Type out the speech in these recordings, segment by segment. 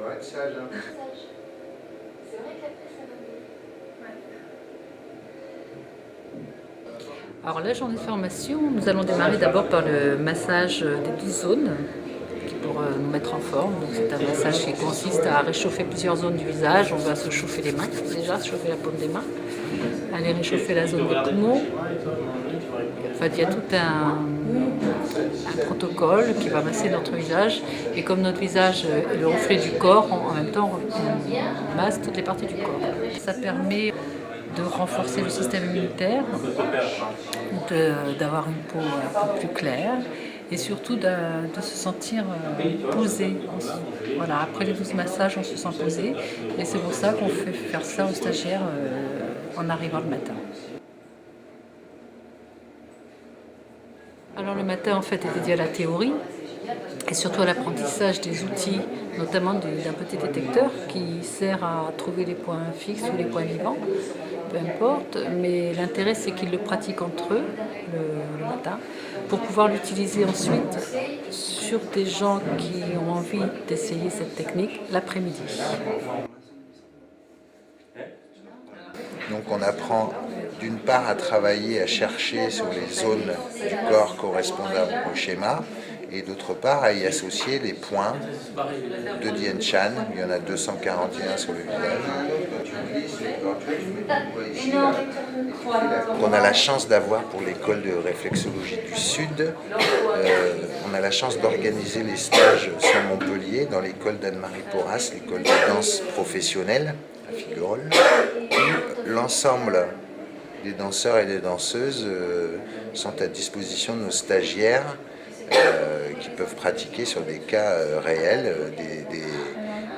doit être sage. Hein. C'est vrai qu'après ça va mieux. Alors la journée de formation, nous allons démarrer d'abord par le massage des 12 zones pour nous mettre en forme. C'est un massage qui consiste à réchauffer plusieurs zones du visage. On va se chauffer les mains, déjà se chauffer la paume des mains, aller réchauffer la zone des poumons. En fait, il y a tout un protocole qui va masser notre visage. Et comme notre visage est le reflet du corps, en même temps on masse toutes les parties du corps. Ça permet de renforcer le système immunitaire, d'avoir une peau un peu plus claire et surtout de se sentir posé. Voilà, après les 12 massages, on se sent posé et c'est pour ça qu'on fait faire ça aux stagiaires en arrivant le matin. Alors le matin en fait est dédié à la théorie et surtout à l'apprentissage des outils, notamment d'un petit détecteur qui sert à trouver les points fixes ou les points vivants, peu importe, mais l'intérêt c'est qu'ils le pratiquent entre eux le matin pour pouvoir l'utiliser ensuite sur des gens qui ont envie d'essayer cette technique l'après-midi. Donc on apprend d'une part à travailler, à chercher sur les zones du corps correspondant au schéma, et d'autre part à y associer les points de Dien Chan. Il y en a 241 sur le visage. On a la chance d'avoir pour l'école de réflexologie du Sud, on a la chance d'organiser les stages sur Montpellier dans l'école d'Anne-Marie Porras, l'école de danse professionnelle à Figuerolles, où l'ensemble des danseurs et des danseuses sont à disposition de nos stagiaires qui peuvent pratiquer sur des cas réels,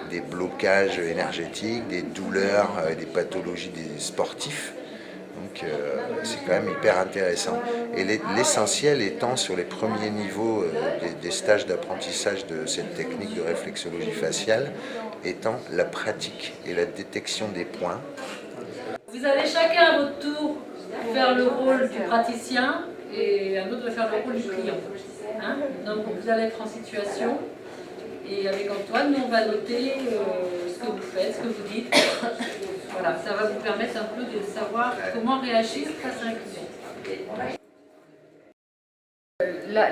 des blocages énergétiques, des douleurs, des pathologies des sportifs. Donc c'est quand même hyper intéressant. Et l'essentiel étant sur les premiers niveaux des stages d'apprentissage de cette technique de réflexologie faciale, étant la pratique et la détection des points. Vous allez chacun à votre tour faire le rôle du praticien et un autre va faire le rôle du client. Hein? Donc vous allez être en situation et avec Antoine, nous on va noter ce que vous faites, ce que vous dites. Voilà, ça va vous permettre un peu de savoir comment réagir face à un client.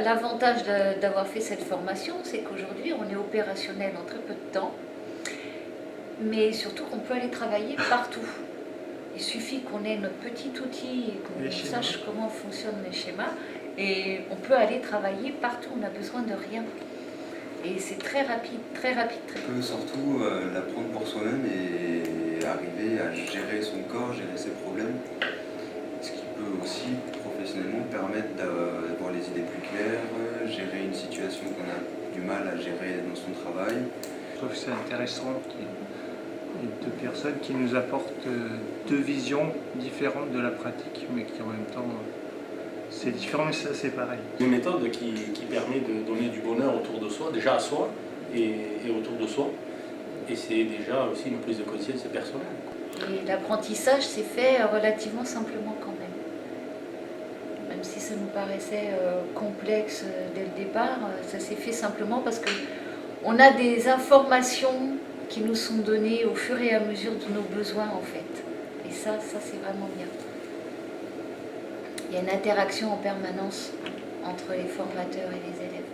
L'avantage d'avoir fait cette formation, c'est qu'aujourd'hui on est opérationnel en très peu de temps, mais surtout qu'on peut aller travailler partout. Il suffit qu'on ait notre petit outil et qu'on sache comment fonctionnent les schémas et on peut aller travailler partout, on n'a besoin de rien. Et c'est très rapide, très rapide. On peut surtout l'apprendre pour soi-même et arriver à gérer son corps, gérer ses problèmes. Ce qui peut aussi professionnellement permettre d'avoir les idées plus claires, gérer une situation qu'on a du mal à gérer dans son travail. Je trouve que c'est intéressant qu'il y ait deux personnes qui nous apportent deux visions différentes de la pratique, mais qui en même temps, c'est différent mais c'est pareil. Une méthode qui permet de donner du bonheur autour de soi, déjà à soi et autour de soi. Et c'est déjà aussi une prise de conscience personnelle. Et l'apprentissage s'est fait relativement simplement quand même. Même si ça nous paraissait complexe dès le départ, ça s'est fait simplement parce qu'on a des informations qui nous sont données au fur et à mesure de nos besoins en fait. Et ça c'est vraiment bien. Il y a une interaction en permanence entre les formateurs et les élèves.